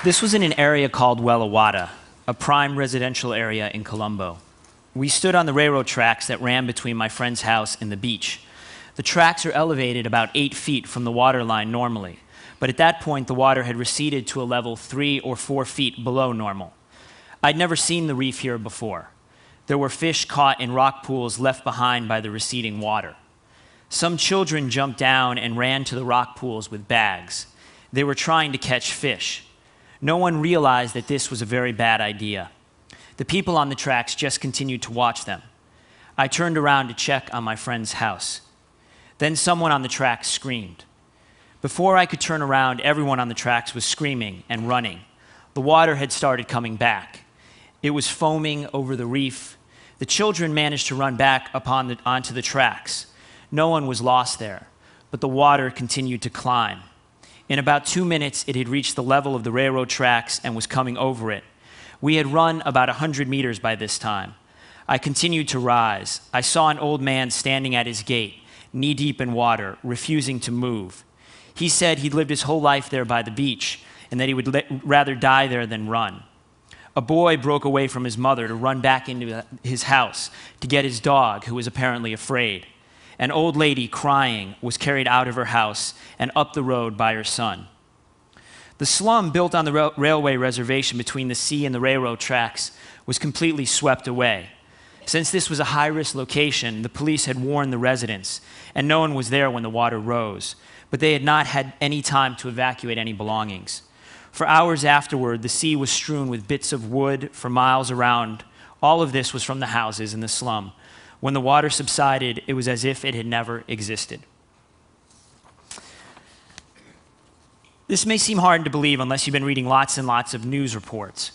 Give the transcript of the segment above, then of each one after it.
This was in an area called Wellawada, a prime residential area in Colombo. We stood on the railroad tracks that ran between my friend's house and the beach. The tracks are elevated about 8 feet from the water line normally, but at that point the water had receded to a level 3 or 4 feet below normal. I'd never seen the reef here before. There were fish caught in rock pools left behind by the receding water. Some children jumped down and ran to the rock pools with bags. They were trying to catch fish. No one realized that this was a very bad idea. The people on the tracks just continued to watch them. I turned around to check on my friend's house. Then someone on the tracks screamed. Before I could turn around, everyone on the tracks was screaming and running. The water had started coming back. It was foaming over the reef. The children managed to run back onto the tracks. No one was lost there, but the water continued to climb. In about 2 minutes, it had reached the level of the railroad tracks and was coming over it. We had run about 100 meters by this time. I continued to rise. I saw an old man standing at his gate, knee-deep in water, refusing to move. He said he'd lived his whole life there by the beach and that he would rather die there than run. A boy broke away from his mother to run back into his house to get his dog, who was apparently afraid. An old lady, crying, was carried out of her house and up the road by her son. The slum built on the railway reservation between the sea and the railroad tracks was completely swept away. Since this was a high-risk location, the police had warned the residents, and no one was there when the water rose, but they had not had any time to evacuate any belongings. For hours afterward, the sea was strewn with bits of wood for miles around. All of this was from the houses in the slum. When the water subsided, it was as if it had never existed. This may seem hard to believe unless you've been reading lots and lots of news reports.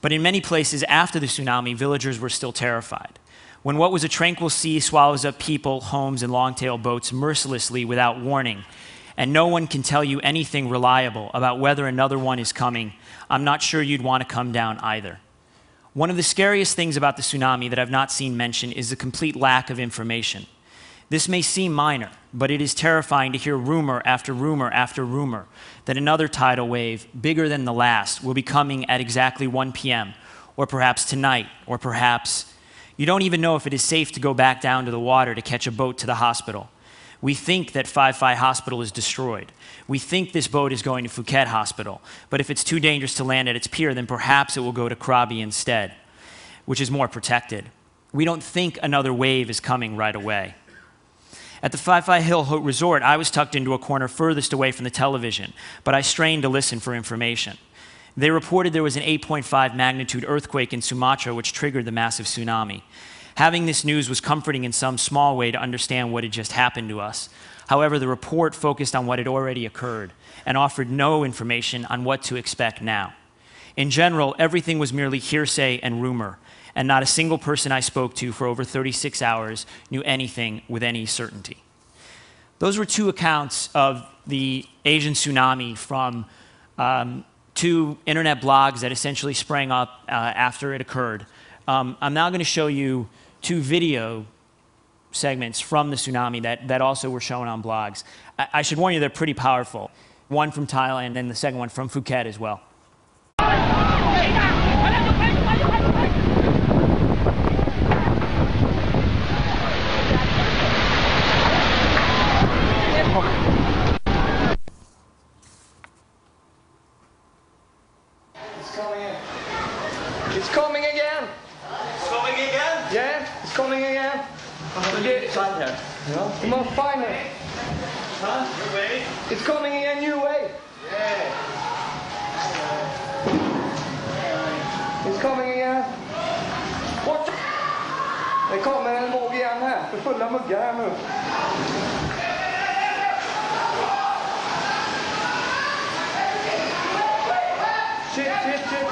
But in many places after the tsunami, villagers were still terrified. When what was a tranquil sea swallows up people, homes, and long-tail boats mercilessly without warning, and no one can tell you anything reliable about whether another one is coming, I'm not sure you'd want to come down either. One of the scariest things about the tsunami that I've not seen mentioned is the complete lack of information. This may seem minor, but it is terrifying to hear rumor after rumor after rumor that another tidal wave, bigger than the last, will be coming at exactly 1 p.m., or perhaps tonight, or perhaps... You don't even know if it is safe to go back down to the water to catch a boat to the hospital. We think that Phi Hospital is destroyed. We think this boat is going to Phuket Hospital, but if it's too dangerous to land at its pier, then perhaps it will go to Krabi instead, which is more protected. We don't think another wave is coming right away. At the Phi Hill Resort, I was tucked into a corner furthest away from the television, but I strained to listen for information. They reported there was an 8.5 magnitude earthquake in Sumatra which triggered the massive tsunami. Having this news was comforting in some small way to understand what had just happened to us. However, the report focused on what had already occurred and offered no information on what to expect now. In general, everything was merely hearsay and rumor, and not a single person I spoke to for over 36 hours knew anything with any certainty. Those were two accounts of the Asian tsunami from two internet blogs that essentially sprang up after it occurred. I'm now going to show you two video segments from the tsunami that also were shown on blogs. I should warn you, they're pretty powerful. One from Thailand and the second one from Phuket as well. It's coming in. It's coming again. It's coming again? Yeah, it's coming again. You must find it. Huh? New way? It's coming in a new way. Yeah. It's coming again. What the... Det kommer en våg igen här. Det är fulla muggar här nu. Shit, shit, shit.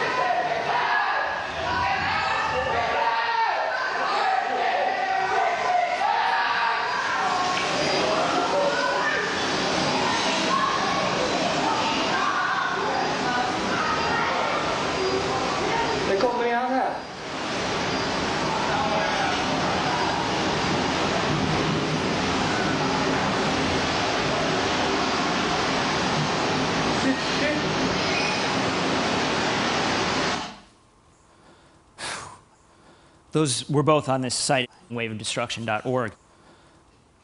Those were both on this site, waveofdestruction.org.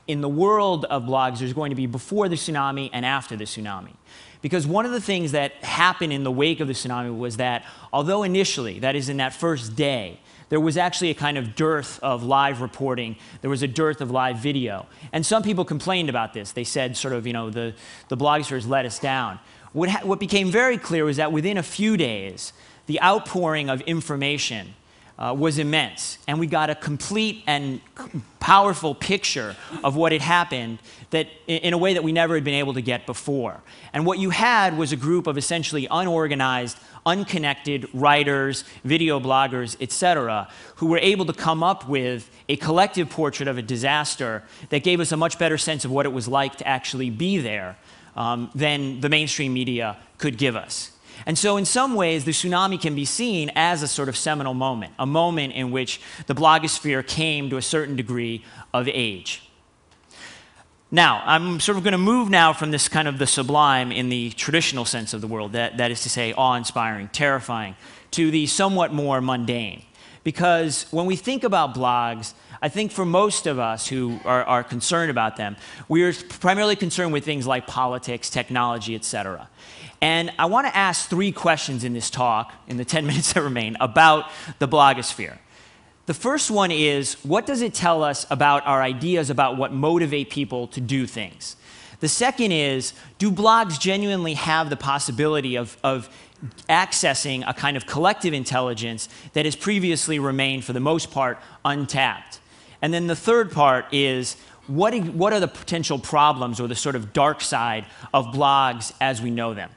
In the world of blogs, there's going to be before the tsunami and after the tsunami. Because one of the things that happened in the wake of the tsunami was that, although initially, that is in that first day, there was actually a kind of dearth of live reporting. There was a dearth of live video. And some people complained about this. They said sort of, the blogosphere has let us down. What became very clear was that within a few days, the outpouring of information was immense. And we got a complete and powerful picture of what had happened that, in a way that we never had been able to get before. And what you had was a group of essentially unorganized, unconnected writers, video bloggers, etc., who were able to come up with a collective portrait of a disaster that gave us a much better sense of what it was like to actually be there than the mainstream media could give us. And so in some ways, the tsunami can be seen as a sort of seminal moment, a moment in which the blogosphere came to a certain degree of age. Now, I'm sort of going to move now from this kind of the sublime in the traditional sense of the word, that is to say, awe-inspiring, terrifying, to the somewhat more mundane. Because when we think about blogs, I think for most of us who are concerned about them, we are primarily concerned with things like politics, technology, etc. And I want to ask 3 questions in this talk, in the 10 minutes that remain, about the blogosphere. The first one is, what does it tell us about our ideas about what motivate people to do things? The second is, do blogs genuinely have the possibility of accessing a kind of collective intelligence that has previously remained, for the most part, untapped? And then the third part is, what are the potential problems or the sort of dark side of blogs as we know them?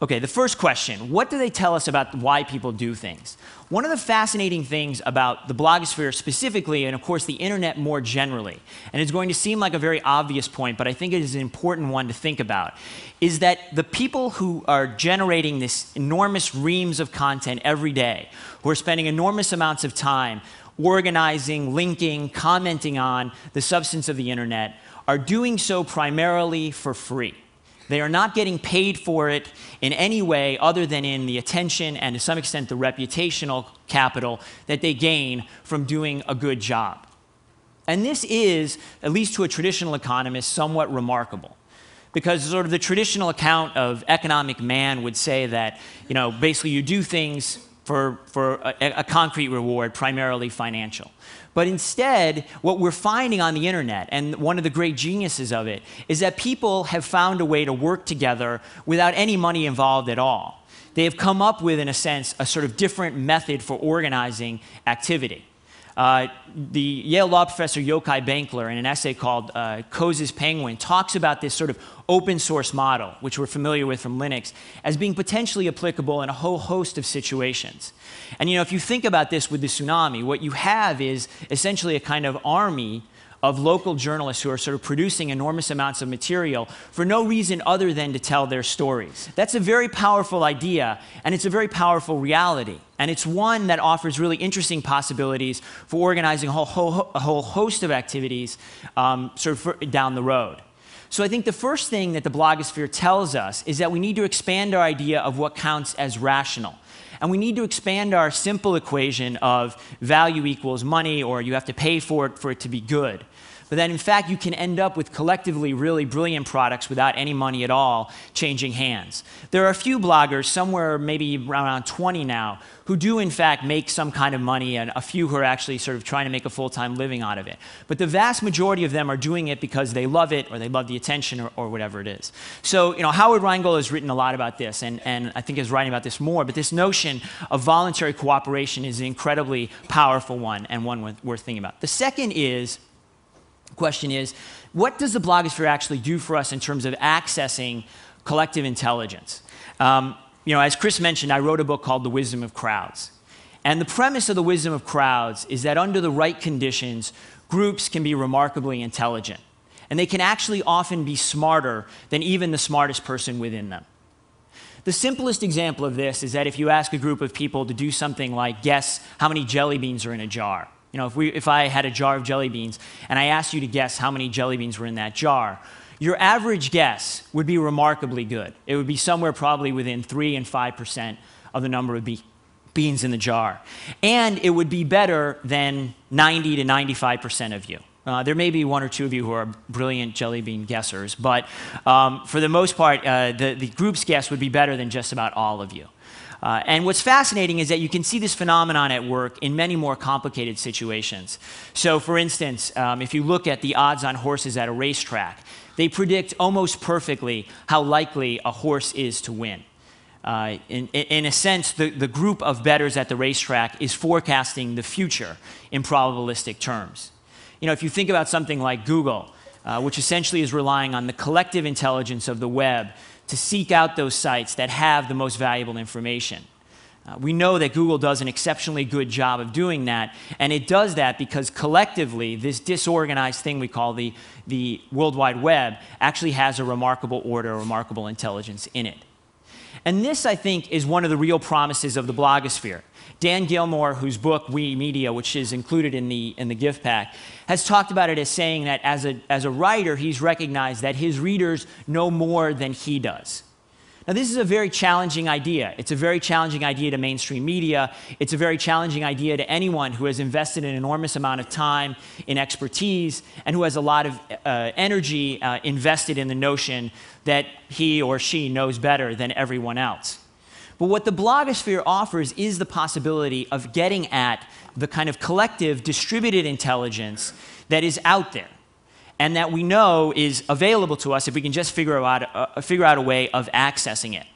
Okay, the first question, what do they tell us about why people do things? One of the fascinating things about the blogosphere specifically, and of course the internet more generally, and it's going to seem like a very obvious point, but I think it is an important one to think about, is that the people who are generating this enormous reams of content every day, who are spending enormous amounts of time organizing, linking, commenting on the substance of the internet, are doing so primarily for free. They are not getting paid for it in any way other than in the attention and, to some extent, the reputational capital that they gain from doing a good job. And this is, at least to a traditional economist, somewhat remarkable. Because sort of the traditional account of economic man would say that, basically you do things for a concrete reward, primarily financial. But instead, what we're finding on the internet, and one of the great geniuses of it, is that people have found a way to work together without any money involved at all. They have come up with, in a sense, a sort of different method for organizing activity. The Yale law professor Yochai Benkler, in an essay called Coze's Penguin, talks about this sort of open source model, which we're familiar with from Linux, as being potentially applicable in a whole host of situations. And if you think about this with the tsunami, what you have is essentially a kind of army of local journalists who are sort of producing enormous amounts of material for no reason other than to tell their stories. That's a very powerful idea, and it's a very powerful reality. And it's one that offers really interesting possibilities for organizing a whole host of activities down the road. So I think the first thing that the blogosphere tells us is that we need to expand our idea of what counts as rational. And we need to expand our simple equation of value equals money, or you have to pay for it to be good. But that, in fact, you can end up with collectively really brilliant products without any money at all changing hands. There are a few bloggers, somewhere maybe around 20 now, who do, in fact, make some kind of money, and a few who are actually sort of trying to make a full-time living out of it. But the vast majority of them are doing it because they love it, or they love the attention, or whatever it is. So, Howard Rheingold has written a lot about this, and I think is writing about this more, but this notion of voluntary cooperation is an incredibly powerful one, and one worth thinking about. The second question is, what does the blogosphere actually do for us in terms of accessing collective intelligence? As Chris mentioned, I wrote a book called The Wisdom of Crowds. And the premise of The Wisdom of Crowds is that under the right conditions, groups can be remarkably intelligent. And they can actually often be smarter than even the smartest person within them. The simplest example of this is that if you ask a group of people to do something like guess how many jelly beans are in a jar. If I had a jar of jelly beans and I asked you to guess how many jelly beans were in that jar, your average guess would be remarkably good. It would be somewhere probably within 3 and 5% of the number of beans in the jar. And it would be better than 90 to 95% of you. There may be one or two of you who are brilliant jelly bean guessers, but for the most part, the group's guess would be better than just about all of you. And what's fascinating is that you can see this phenomenon at work in many more complicated situations. So for instance, if you look at the odds on horses at a racetrack, they predict almost perfectly how likely a horse is to win. In a sense, the group of bettors at the racetrack is forecasting the future in probabilistic terms. You know, if you think about something like Google, which essentially is relying on the collective intelligence of the web to seek out those sites that have the most valuable information. We know that Google does an exceptionally good job of doing that, and it does that because collectively, this disorganized thing we call the World Wide Web actually has a remarkable order, a remarkable intelligence in it. And this, I think, is one of the real promises of the blogosphere. Dan Gilmore, whose book, We Media, which is included in the gift pack, has talked about it as saying that as a writer, he's recognized that his readers know more than he does. Now, this is a very challenging idea. It's a very challenging idea to mainstream media. It's a very challenging idea to anyone who has invested an enormous amount of time in expertise and who has a lot of energy invested in the notion that he or she knows better than everyone else. But what the blogosphere offers is the possibility of getting at the kind of collective distributed intelligence that is out there and that we know is available to us if we can just figure out a way of accessing it.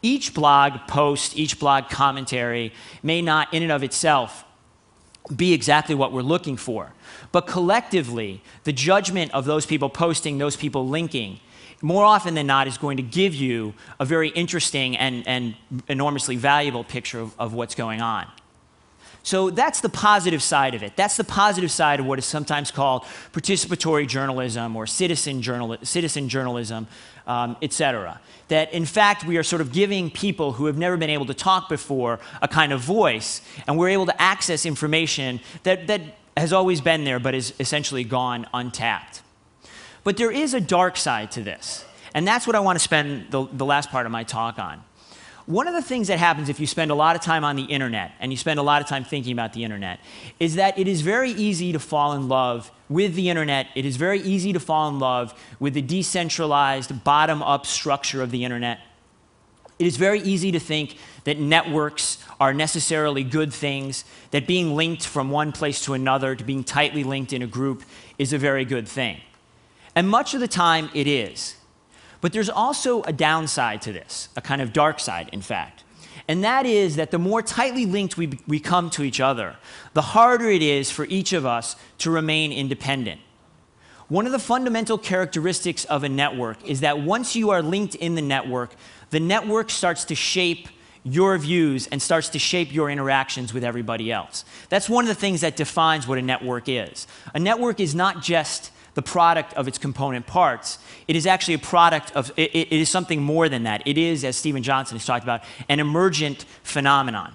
Each blog post, each blog commentary may not in and of itself be exactly what we're looking for, but collectively, the judgment of those people posting, those people linking, more often than not is going to give you a very interesting and enormously valuable picture of what's going on. So that's the positive side of it. That's the positive side of what is sometimes called participatory journalism or citizen journalism, et cetera. That in fact we are sort of giving people who have never been able to talk before a kind of voice, and we're able to access information that has always been there but is essentially gone untapped. But there is a dark side to this, and that's what I want to spend the last part of my talk on. One of the things that happens if you spend a lot of time on the internet, and you spend a lot of time thinking about the internet, is that it is very easy to fall in love with the internet. It is very easy to fall in love with the decentralized, bottom-up structure of the internet. It is very easy to think that networks are necessarily good things, that being linked from one place to another, to being tightly linked in a group, is a very good thing. And much of the time, it is. But there's also a downside to this, a kind of dark side, in fact. And that is that the more tightly linked we come to each other, the harder it is for each of us to remain independent. One of the fundamental characteristics of a network is that once you are linked in the network starts to shape your views and starts to shape your interactions with everybody else. That's one of the things that defines what a network is. A network is not just the product of its component parts. It is actually a product of, it is something more than that. It is, as Stephen Johnson has talked about, an emergent phenomenon.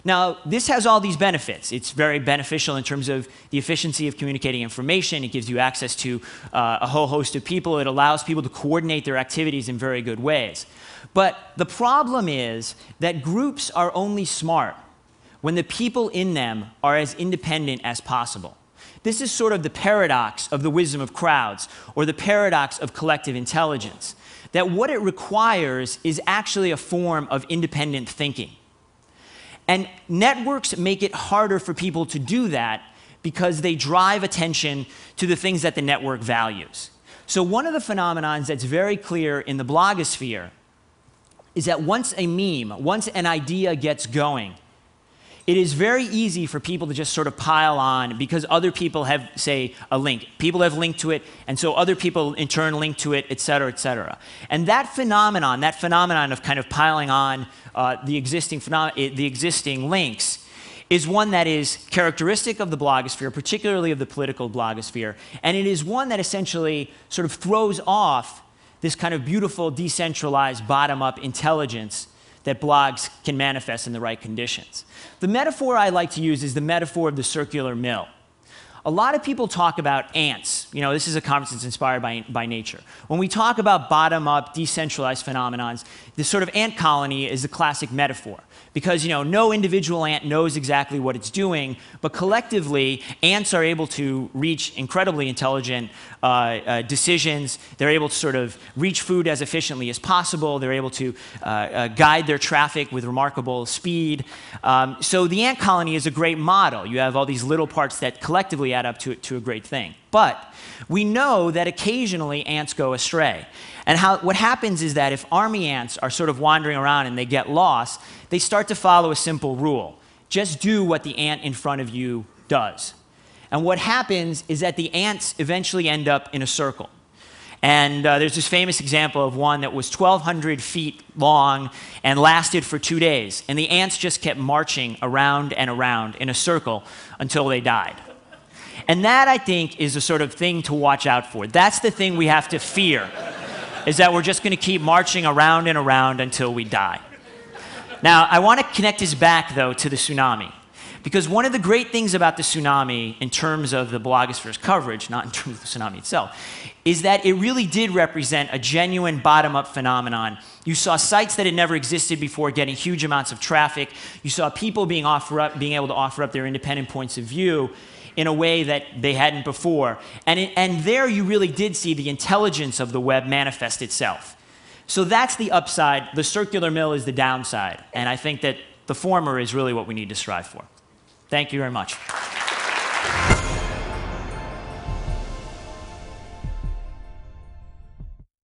Now, this has all these benefits. It's very beneficial in terms of the efficiency of communicating information. It gives you access to a whole host of people. It allows people to coordinate their activities in very good ways. But the problem is that groups are only smart when the people in them are as independent as possible. This is sort of the paradox of the wisdom of crowds, or the paradox of collective intelligence, that what it requires is actually a form of independent thinking. And networks make it harder for people to do that because they drive attention to the things that the network values. So one of the phenomenons that's very clear in the blogosphere is that once a meme, once an idea gets going, it is very easy for people to just sort of pile on because other people have, say, a link. People have linked to it, and so other people in turn link to it, et cetera, et cetera. And that phenomenon of kind of piling on the existing links is one that is characteristic of the blogosphere, particularly of the political blogosphere, and it is one that essentially sort of throws off this kind of beautiful, decentralized, bottom-up intelligence that blogs can manifest in the right conditions. The metaphor I like to use is the metaphor of the circular mill. A lot of people talk about ants. You know, this is a conference that's inspired by nature. When we talk about bottom-up, decentralized phenomenons, this sort of ant colony is the classic metaphor. Because, you know, no individual ant knows exactly what it's doing, but collectively, ants are able to reach incredibly intelligent decisions. They're able to sort of reach food as efficiently as possible. They're able to guide their traffic with remarkable speed. So the ant colony is a great model. You have all these little parts that collectively add up to a great thing. But we know that occasionally ants go astray. And what happens is that if army ants are sort of wandering around and they get lost, they start to follow a simple rule. Just do what the ant in front of you does. And what happens is that the ants eventually end up in a circle. And there's this famous example of one that was 1,200 feet long and lasted for 2 days. And the ants just kept marching around and around in a circle until they died. And that, I think, is a sort of thing to watch out for. That's the thing we have to fear, is that we're just going to keep marching around and around until we die. Now, I want to connect this back, though, to the tsunami. Because one of the great things about the tsunami, in terms of the blogosphere's coverage, not in terms of the tsunami itself, is that it really did represent a genuine bottom-up phenomenon. You saw sites that had never existed before getting huge amounts of traffic. You saw people being able to offer up their independent points of view in a way that they hadn't before. And there you really did see the intelligence of the web manifest itself. So that's the upside. The circular mill is the downside. And I think that the former is really what we need to strive for. Thank you very much.